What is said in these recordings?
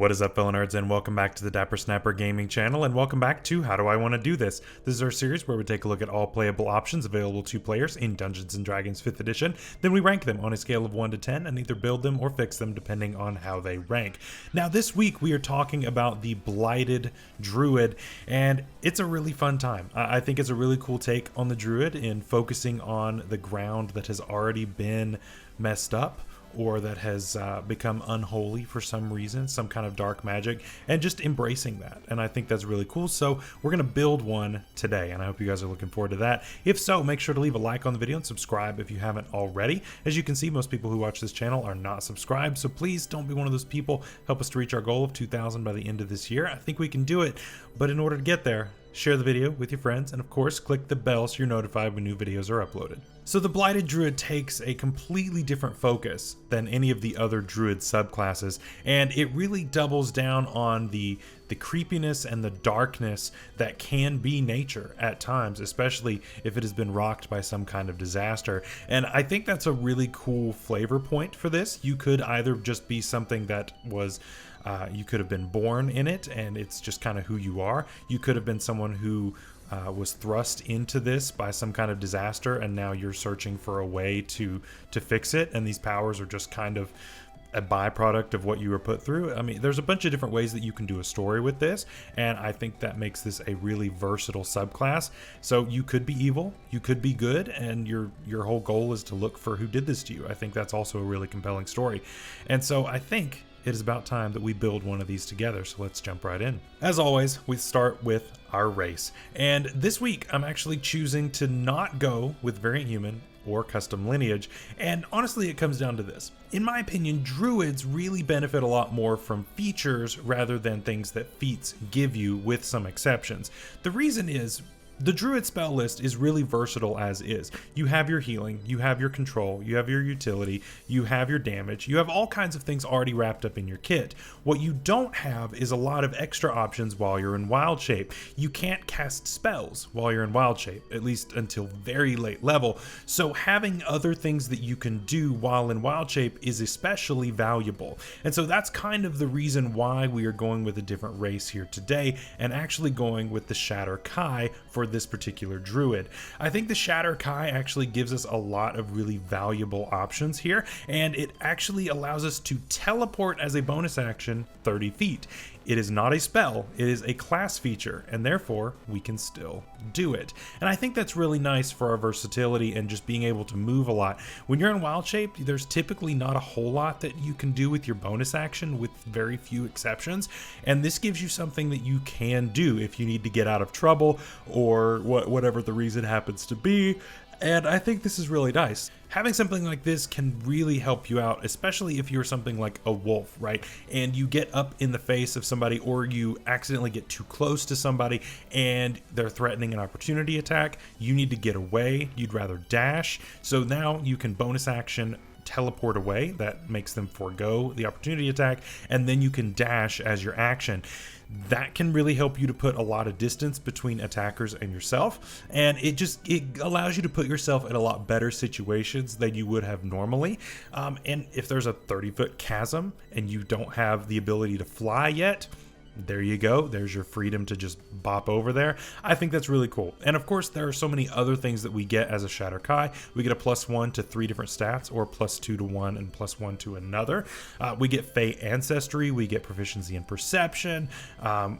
What is up, fellow nerds, and welcome back to the Dapper Snapper Gaming channel, and welcome back to How Do I Want to Do This? This is our series where we take a look at all playable options available to players in Dungeons & Dragons 5th edition, then we rank them on a scale of 1 to 10 and either build them or fix them depending on how they rank. Now this week we are talking about the Blighted Druid, and it's a really fun time. I think it's a really cool take on the Druid in focusing on the ground that has already been messed up, or that has become unholy for some reason, some kind of dark magic, and just embracing that. And I think that's really cool. So we're gonna build one today, and I hope you guys are looking forward to that. If so, make sure to leave a like on the video and subscribe if you haven't already. As you can see, most people who watch this channel are not subscribed, so please don't be one of those people. Help us to reach our goal of 2,000 by the end of this year. I think we can do it, but in order to get there, share the video with your friends, and of course, click the bell so you're notified when new videos are uploaded. So the Blighted Druid takes a completely different focus than any of the other Druid subclasses, and it really doubles down on the creepiness and the darkness that can be nature at times, especially if it has been rocked by some kind of disaster. And I think that's a really cool flavor point for this. You could either just be something that was you could have been born in it and it's just kind of who you are. You could have been someone who was thrust into this by some kind of disaster, and now you're searching for a way to fix it, and these powers are just kind of a byproduct of what you were put through. I mean, there's a bunch of different ways that you can do a story with this, and I think that makes this a really versatile subclass. So you could be evil, you could be good, and your whole goal is to look for who did this to you. I think that's also a really compelling story. And so I think it is about time that we build one of these together, so let's jump right in. As always, we start with our race. And this week, I'm actually choosing to not go with variant human or custom lineage, and honestly it comes down to this. In my opinion, druids really benefit a lot more from features rather than things that feats give you, with some exceptions. The reason is, the druid spell list is really versatile as is. You have your healing, you have your control, you have your utility, you have your damage, you have all kinds of things already wrapped up in your kit. What you don't have is a lot of extra options while you're in wild shape. You can't cast spells while you're in wild shape, at least until very late level. So having other things that you can do while in wild shape is especially valuable. And so that's kind of the reason why we are going with a different race here today, and actually going with the Shatter Kai for this particular druid. I think the Shatter Kai actually gives us a lot of really valuable options here, and it actually allows us to teleport as a bonus action 30 feet. It is not a spell, it is a class feature, and therefore we can still do it. And I think that's really nice for our versatility and just being able to move a lot. When you're in wild shape, there's typically not a whole lot that you can do with your bonus action, with very few exceptions, and this gives you something that you can do if you need to get out of trouble or whatever the reason happens to be. And I think this is really nice. Having something like this can really help you out, especially if you're something like a wolf, right? And you get up in the face of somebody, or you accidentally get too close to somebody and they're threatening an opportunity attack. You need to get away. You'd rather dash. So now you can bonus action teleport away. That makes them forego the opportunity attack, and then you can dash as your action. That can really help you to put a lot of distance between attackers and yourself, and it allows you to put yourself in a lot better situations than you would have normally. And if there's a 30-foot chasm and you don't have the ability to fly yet, there you go. There's your freedom to just bop over there. I think that's really cool. And of course, there are so many other things that we get as a Shatter Kai. We get a +1 to 3 different stats, or +2 to one and +1 to another. We get Fey Ancestry. We get proficiency in perception.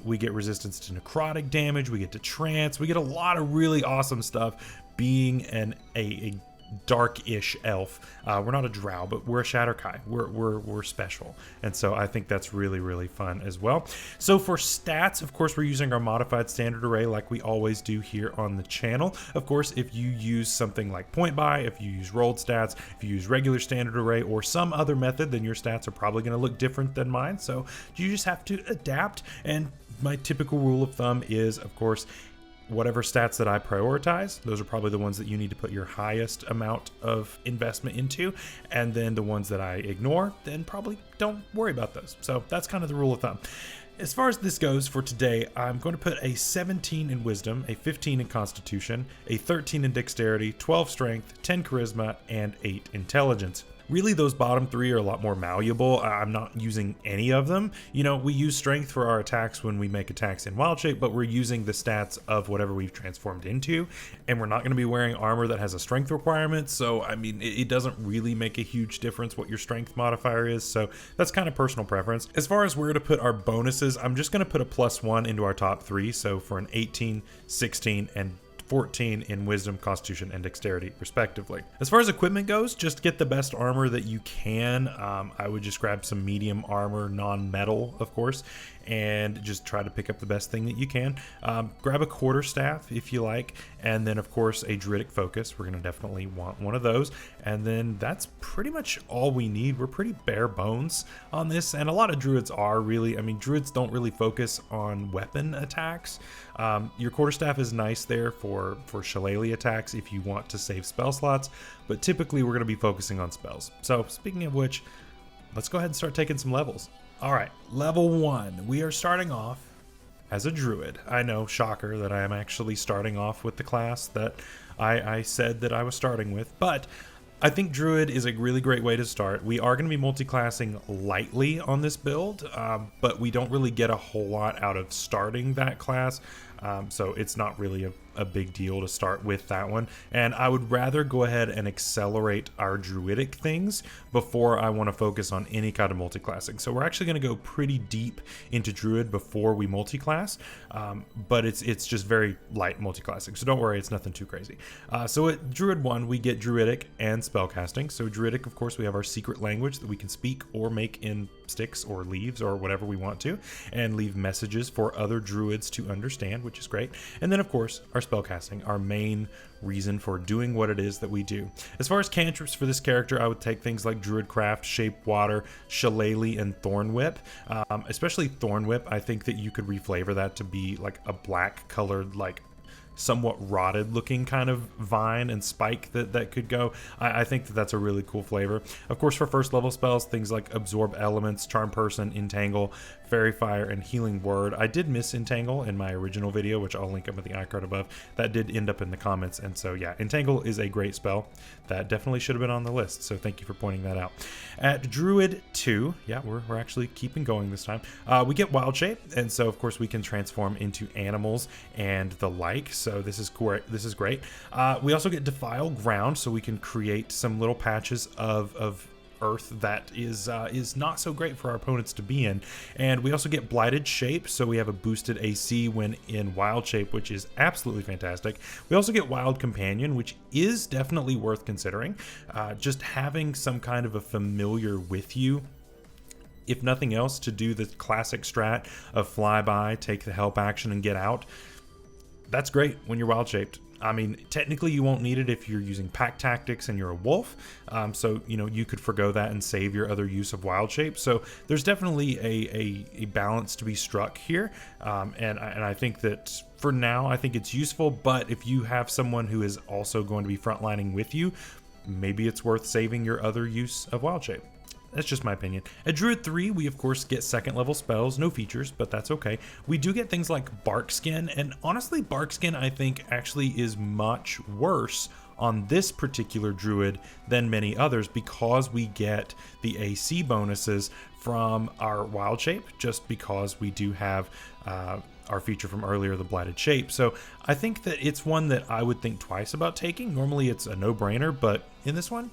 We get resistance to necrotic damage. We get to trance. We get a lot of really awesome stuff being a dark-ish elf. We're not a drow, but we're a Shatter Kai. We're special, and so I think that's really, really fun as well. So for stats, of course, we're using our modified standard array like we always do here on the channel. Of course, if you use something like point buy, if you use rolled stats, if you use regular standard array, or some other method, then your stats are probably going to look different than mine. So you just have to adapt. And my typical rule of thumb is, of course, whatever stats that I prioritize, those are probably the ones that you need to put your highest amount of investment into, and then the ones that I ignore, then probably don't worry about those. So that's kind of the rule of thumb. As far as this goes for today, I'm going to put a 17 in Wisdom, a 15 in Constitution, a 13 in Dexterity, 12 Strength, 10 Charisma, and 8 Intelligence. Really, those bottom three are a lot more malleable. I'm not using any of them. You know, we use strength for our attacks when we make attacks in wild shape, but we're using the stats of whatever we've transformed into, and we're not going to be wearing armor that has a strength requirement. So I mean, it doesn't really make a huge difference what your strength modifier is, so that's kind of personal preference. As far as where to put our bonuses, I'm just going to put a +1 into our top three, so for an 18, 16, and 14 in wisdom, constitution, and dexterity respectively. As far as equipment goes, just get the best armor that you can. I would just grab some medium armor, non-metal of course, and just try to pick up the best thing that you can. Grab a quarterstaff if you like, and then of course a druidic focus. We're going to definitely want one of those, and then that's pretty much all we need. We're pretty bare bones on this, and a lot of druids are really, I mean, druids don't really focus on weapon attacks. Your quarterstaff is nice there for shillelagh attacks if you want to save spell slots, but typically we're going to be focusing on spells. So speaking of which, let's go ahead and start taking some levels. All right, level 1, we are starting off as a druid. I know, shocker, that I am actually starting off with the class that I said that I was starting with, but I think druid is a really great way to start. We are going to be multi-classing lightly on this build, but we don't really get a whole lot out of starting that class, so it's not really a big deal to start with that one. And I would rather go ahead and accelerate our druidic things before I want to focus on any kind of multi-classing. So we're actually going to go pretty deep into druid before we multi-class, but it's just very light multi-classing, so don't worry, it's nothing too crazy. So at druid 1 we get druidic and spellcasting. So druidic, of course, we have our secret language that we can speak or make in sticks or leaves or whatever we want to, and leave messages for other druids to understand, which is great. And then of course our spellcasting, our main reason for doing what it is that we do. As far as cantrips for this character, I would take things like Druidcraft, Shape Water, Shillelagh, and Thorn Whip. Especially Thorn Whip, I think that you could reflavor that to be like a black colored, like somewhat rotted looking kind of vine and spike that could go. I think that that's a really cool flavor. Of course, for first level spells, things like Absorb Elements, Charm Person, Entangle, Fairy Fire, and Healing Word. I did miss Entangle in my original video, which I'll link up in the iCard above. That did end up in the comments, and so yeah, Entangle is a great spell. That definitely should have been on the list, so thank you for pointing that out. At Druid 2, yeah, we're actually keeping going this time. We get Wild Shape, and so of course we can transform into animals and the like, so this is great. We also get Defile Ground, so we can create some little patches of earth that is not so great for our opponents to be in. And we also get Blighted Shape, so we have a boosted AC when in Wild Shape, which is absolutely fantastic. We also get Wild Companion, which is definitely worth considering. Just having some kind of a familiar with you, if nothing else, to do the classic strat of fly by, take the help action, and get out. That's great when you're wild shaped. I mean, technically you won't need it if you're using pack tactics and you're a wolf, so you know, you could forgo that and save your other use of wild shape. So there's definitely a balance to be struck here, and I think that for now I think it's useful. But if you have someone who is also going to be frontlining with you, maybe it's worth saving your other use of wild shape. That's just my opinion. At Druid 3, we of course get second level spells, no features, but that's okay. We do get things like Bark Skin, and honestly, Bark Skin I think actually is much worse on this particular Druid than many others, because we get the AC bonuses from our Wild Shape, just because we do have our feature from earlier, the Blighted Shape. So I think that it's one that I would think twice about taking. Normally it's a no-brainer, but in this one,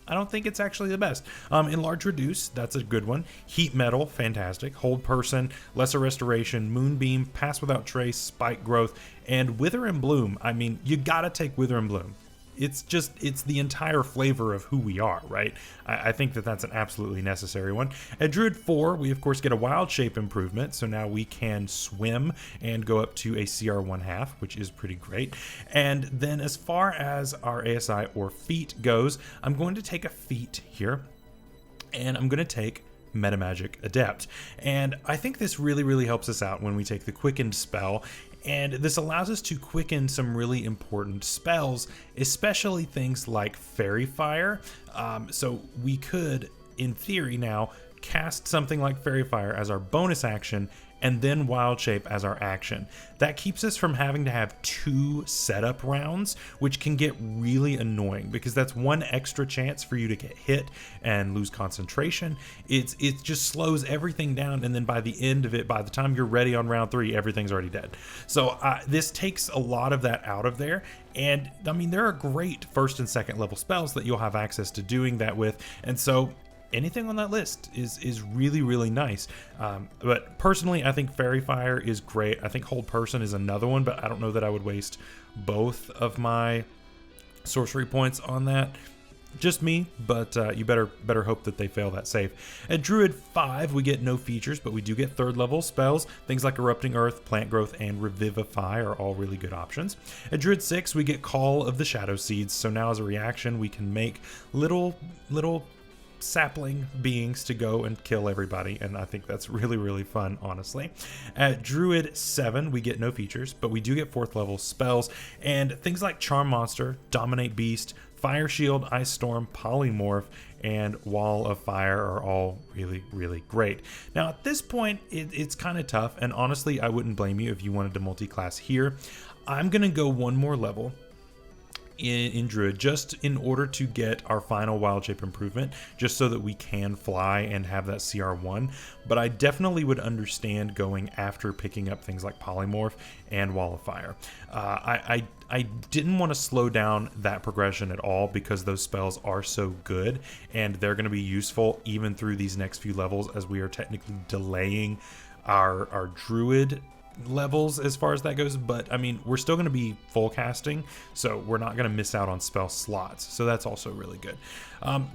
I don't think it's actually the best. Enlarge Reduce, that's a good one. Heat Metal, fantastic. Hold Person, Lesser Restoration, Moonbeam, Pass Without Trace, Spike Growth, and Wither and Bloom. I mean, you gotta take Wither and Bloom. It's the entire flavor of who we are, right? I think that that's an absolutely necessary one. At Druid 4, we of course get a Wild Shape improvement, so now we can swim and go up to a CR 1/2, which is pretty great. And then as far as our ASI or feat goes, I'm going to take a feat here, and I'm going to take Metamagic Adept. And I think this really helps us out when we take the Quickened spell. And this allows us to quicken some really important spells, especially things like Fairy Fire. So we could, in theory now, cast something like Fairy Fire as our bonus action, and then Wild Shape as our action. That keeps us from having to have 2 setup rounds, which can get really annoying because that's 1 extra chance for you to get hit and lose concentration. It just slows everything down, and then by the end of it, by the time you're ready on round 3, everything's already dead. So this takes a lot of that out of there. And I mean, there are great 1st and 2nd level spells that you'll have access to doing that with, and so anything on that list is really, really nice. But personally, I think Fairy Fire is great. I think Hold Person is another one, but I don't know that I would waste both of my sorcery points on that. Just me, but you better hope that they fail that save. At Druid 5, we get no features, but we do get 3rd level spells. Things like Erupting Earth, Plant Growth, and Revivify are all really good options. At Druid 6, we get Call of the Shadow Seeds, so now as a reaction, we can make little sapling beings to go and kill everybody, and I think that's really, really fun, honestly. At Druid 7, we get no features, but we do get 4th level spells, and things like Charm Monster, Dominate Beast, Fire Shield, Ice Storm, Polymorph, and Wall of Fire are all really, really great. Now at this point, it's kind of tough, and honestly, I wouldn't blame you if you wanted to multi-class here. I'm gonna go 1 more level in Druid just in order to get our final Wild Shape improvement, just so that we can fly and have that CR1. But I definitely would understand going after picking up things like Polymorph and Wall of Fire. I didn't want to slow down that progression at all because those spells are so good and they're going to be useful even through these next few levels, as we are technically delaying our Druid levels as far as that goes. But I mean, we're still going to be full casting, so we're not going to miss out on spell slots, so that's also really good.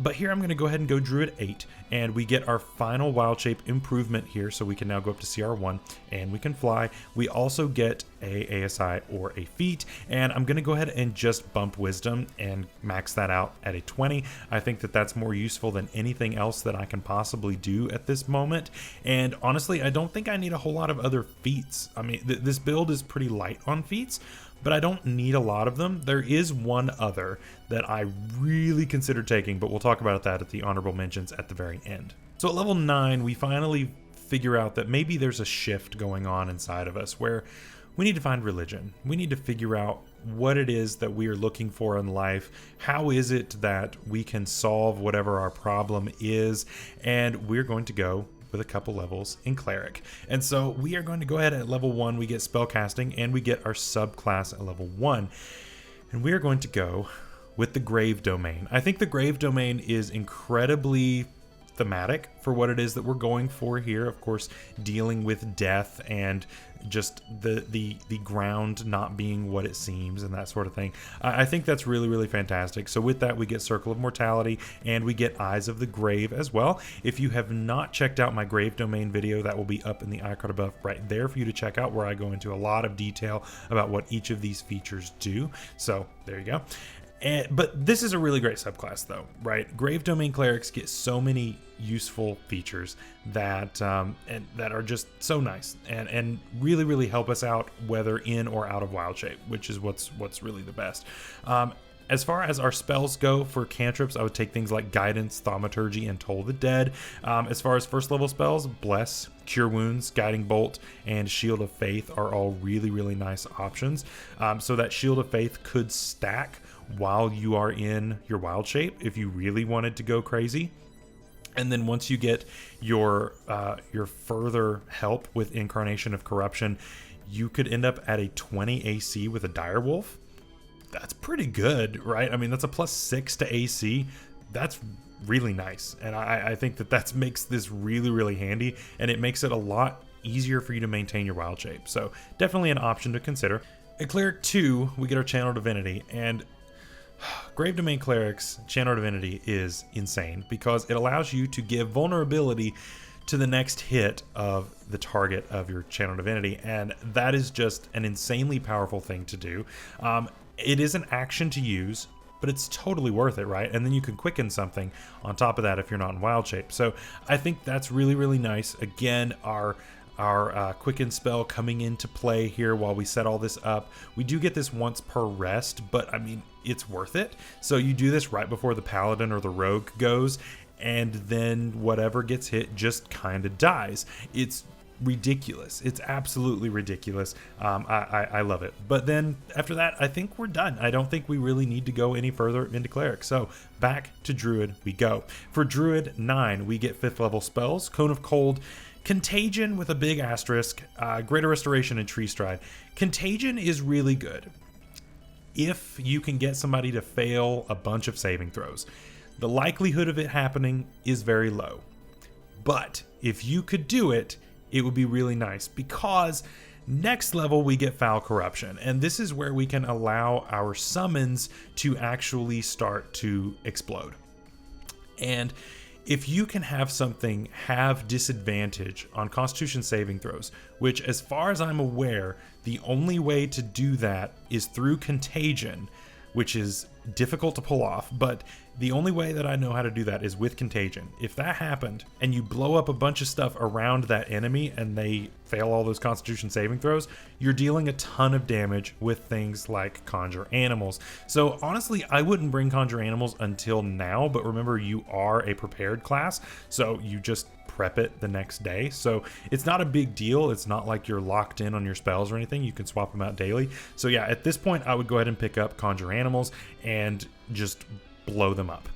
But here I'm going to go ahead and go Druid 8, and we get our final Wild Shape improvement here, so we can now go up to CR1 and we can fly. We also get a ASI or a feat, and I'm going to go ahead and just bump Wisdom and max that out at a 20. I think that that's more useful than anything else that I can possibly do at this moment, and honestly, I don't think I need a whole lot of other feats. I mean, this build is pretty light on feats, but I don't need a lot of them. There is one other that I really consider taking, but we'll talk about that at the honorable mentions at the very end. So at level 9, we finally figure out that maybe there's a shift going on inside of us where we need to find religion. We need to figure out what it is that we are looking for in life. How is it that we can solve whatever our problem is? And we're going to go with a couple levels in Cleric. And so we are going to go ahead at level 1, we get Spellcasting, and we get our subclass at level 1. And we are going to go with the Grave Domain. I think the Grave Domain is incredibly thematic for what it is that we're going for here. Of course, dealing with death and just the ground not being what it seems and that sort of thing. I think that's really, really fantastic. So with that, we get Circle of Mortality and we get Eyes of the Grave as well. If you have not checked out my Grave Domain video, that will be up in the icon above right there for you to check out, where I go into a lot of detail about what each of these features do. So there you go. But this is a really great subclass though, right? Grave Domain Clerics get so many useful features that and that are just so nice and really, really help us out whether in or out of Wild Shape, which is what's really the best. As far as our spells go for cantrips, I would take things like Guidance, Thaumaturgy, and Toll the Dead. As far as first level spells, Bless, Cure Wounds, Guiding Bolt, and Shield of Faith are all really, really nice options. So that Shield of Faith could stack while you are in your Wild Shape if you really wanted to go crazy. And then once you get your further help with Incarnation of Corruption, you could end up at a 20 AC with a Direwolf. That's pretty good, right? I mean, that's a +6 to AC. That's really nice. And I think that makes this really, really handy, and it makes it a lot easier for you to maintain your Wild Shape. So definitely an option to consider. At Cleric 2, we get our Channel Divinity, and Grave Domain Cleric's Channel Divinity is insane because it allows you to give vulnerability to the next hit of the target of your Channel Divinity, and that is just an insanely powerful thing to do. It is an action to use, but it's totally worth it, right? And then you can quicken something on top of that if you're not in Wild Shape. So I think that's really, really nice. Again, our quicken spell coming into play here while we set all this up. We do get this once per rest, but I mean, it's worth it. So you do this right before the Paladin or the Rogue goes, and then whatever gets hit just kind of dies. It's ridiculous. It's absolutely ridiculous. I love it. But then after that, I think we're done. I don't think we really need to go any further into Cleric. So back to Druid we go. For Druid 9, we get 5th level spells, Cone of Cold, Contagion with a big asterisk, Greater Restoration, and Tree Stride. Contagion is really good if you can get somebody to fail a bunch of saving throws. The likelihood of it happening is very low. But if you could do it, it would be really nice, because next level we get Foul Corruption, and this is where we can allow our summons to actually start to explode. And if you can have something have disadvantage on Constitution saving throws, which as far as I'm aware, the only way to do that is through Contagion, which is difficult to pull off, but the only way that I know how to do that is with Contagion. If that happened and you blow up a bunch of stuff around that enemy and they fail all those Constitution saving throws, you're dealing a ton of damage with things like Conjure Animals. So honestly, I wouldn't bring Conjure Animals until now, but remember, you are a prepared class, so you just prep it the next day. So it's not a big deal. It's not like you're locked in on your spells or anything. You can swap them out daily. So yeah, at this point, I would go ahead and pick up Conjure Animals and just blow them up.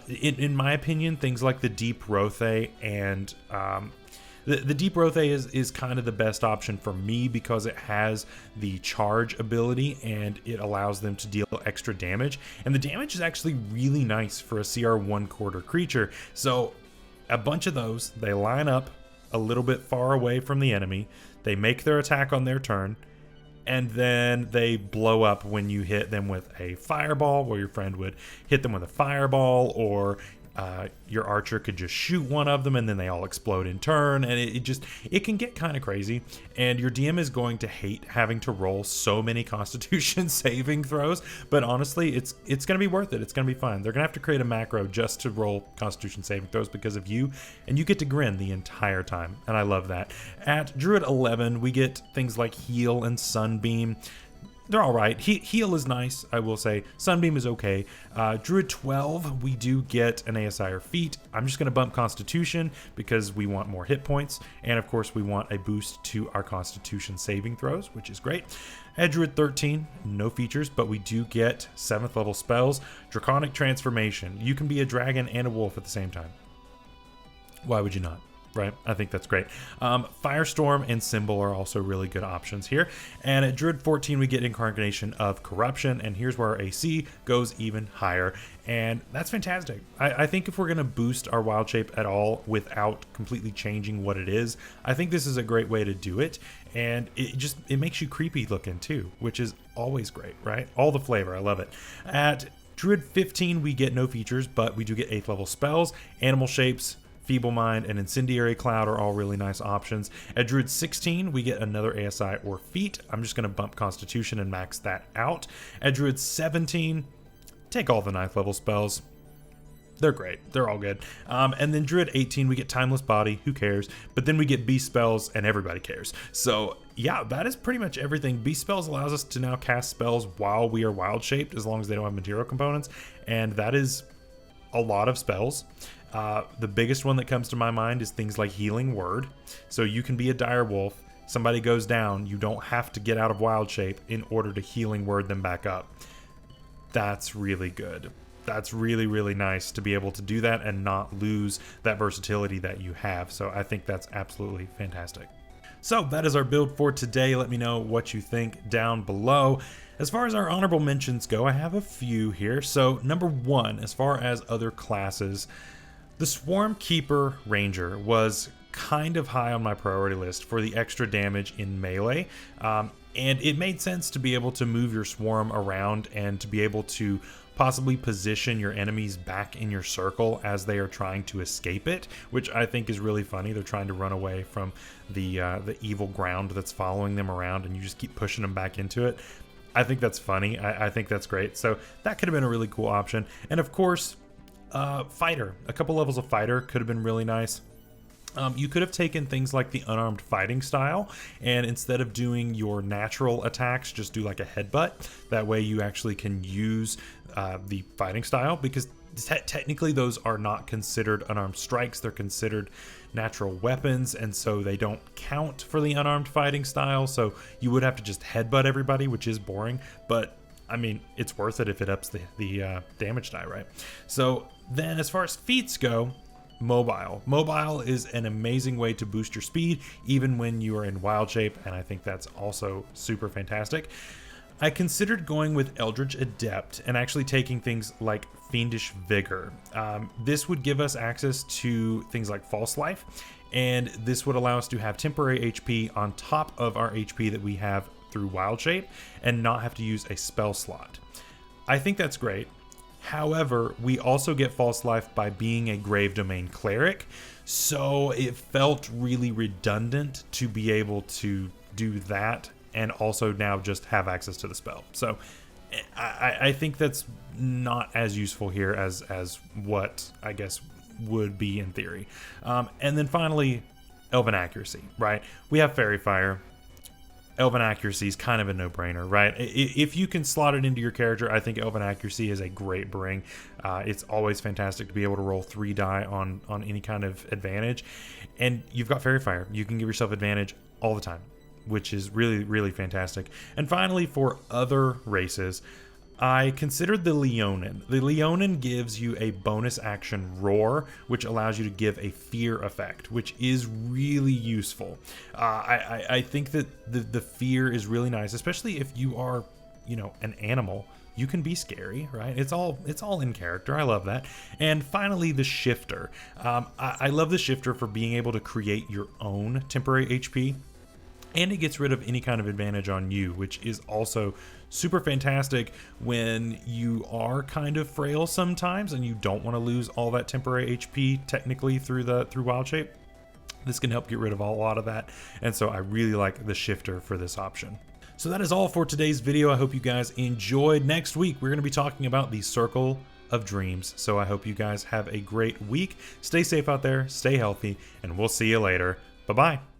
In my opinion, things like the Deep Rothe and the Deep Rothe is kind of the best option for me, because it has the charge ability and it allows them to deal extra damage. And the damage is actually really nice for a CR 1/4 creature. So a bunch of those, they line up a little bit far away from the enemy, they make their attack on their turn, and then they blow up when you hit them with a fireball, or your friend would hit them with a fireball, or your archer could just shoot one of them and then they all explode in turn, and it can get kind of crazy. And your DM is going to hate having to roll so many Constitution saving throws, but honestly, it's going to be worth it. It's going to be fun. They're going to have to create a macro just to roll Constitution saving throws because of you, and you get to grin the entire time, and I love that. At Druid 11, we get things like Heal and Sunbeam. They're all right. Heal is nice, I will say. Sunbeam is okay. Druid 12, we do get an ASI or feat. I'm just going to bump Constitution because we want more hit points. And of course, we want a boost to our Constitution saving throws, which is great. At Druid 13, no features, but we do get 7th level spells. Draconic Transformation. You can be a dragon and a wolf at the same time. Why would you not? Right? I think that's great. Firestorm and Symbol are also really good options here. And at Druid 14, we get Incarnation of Corruption, and here's where our AC goes even higher. And that's fantastic. I think if we're going to boost our wild shape at all without completely changing what it is, I think this is a great way to do it. And it makes you creepy looking too, which is always great, right? All the flavor. I love it. At Druid 15, we get no features, but we do get 8th level spells, Animal Shapes, Feeble Mind, and Incendiary Cloud are all really nice options. At Druid 16, we get another ASI or feat. I'm just going to bump Constitution and max that out. At Druid 17, take all the 9th level spells. They're great. They're all good. And then Druid 18, we get Timeless Body. Who cares? But then we get Beast Spells, and everybody cares. So yeah, that is pretty much everything. Beast Spells allows us to now cast spells while we are wild shaped, as long as they don't have material components. And that is a lot of spells. The biggest one that comes to my mind is things like Healing Word. So you can be a dire wolf, somebody goes down, you don't have to get out of wild shape in order to Healing Word them back up. That's really good. That's really, really nice to be able to do that and not lose that versatility that you have. So I think that's absolutely fantastic. So that is our build for today. Let me know what you think down below. As far as our honorable mentions go, I have a few here. So number 1, as far as other classes, the Swarm Keeper Ranger was kind of high on my priority list for the extra damage in melee, and it made sense to be able to move your swarm around and to be able to possibly position your enemies back in your circle as they are trying to escape it, which I think is really funny. They're trying to run away from the evil ground that's following them around, and you just keep pushing them back into it. I think that's funny. I think that's great. So that could have been a really cool option. And of course, Fighter. A couple levels of Fighter could have been really nice. You could have taken things like the unarmed fighting style, and instead of doing your natural attacks, just do like a headbutt. That way you actually can use the fighting style, because technically those are not considered unarmed strikes. They're considered natural weapons, and so they don't count for the unarmed fighting style. So you would have to just headbutt everybody, which is boring, but I mean, it's worth it if it ups the damage die, right? So then as far as feats go, mobile. Mobile is an amazing way to boost your speed, even when you are in wild shape, and I think that's also super fantastic. I considered going with Eldritch Adept and actually taking things like Fiendish Vigor. This would give us access to things like False Life, and this would allow us to have temporary HP on top of our HP that we have through Wild Shape and not have to use a spell slot. I think that's great. However, we also get False Life by being a Grave Domain Cleric, so it felt really redundant to be able to do that and also now just have access to the spell. So I think that's not as useful here as what I guess would be in theory. And then finally, Elven Accuracy, right? We have Fairy Fire. Elven Accuracy is kind of a no-brainer, right? If you can slot it into your character, I think Elven Accuracy is a great bring. It's always fantastic to be able to roll 3 die on any kind of advantage. And you've got Fairy Fire. You can give yourself advantage all the time, which is really, really fantastic. And finally, for other races, I considered the Leonin. The Leonin gives you a bonus action Roar, which allows you to give a fear effect, which is really useful. I think that the fear is really nice, especially if you are, you know, an animal. You can be scary, right? It's all in character. I love that. And finally, the Shifter. I love the Shifter for being able to create your own temporary HP. And it gets rid of any kind of advantage on you, which is also super fantastic when you are kind of frail sometimes and you don't want to lose all that temporary HP technically through Wild Shape. This can help get rid of a lot of that, and so I really like the Shifter for this option. So that is all for today's video. I hope you guys enjoyed. Next week, we're going to be talking about the Circle of Dreams. So I hope you guys have a great week. Stay safe out there, stay healthy, and we'll see you later. Bye-bye.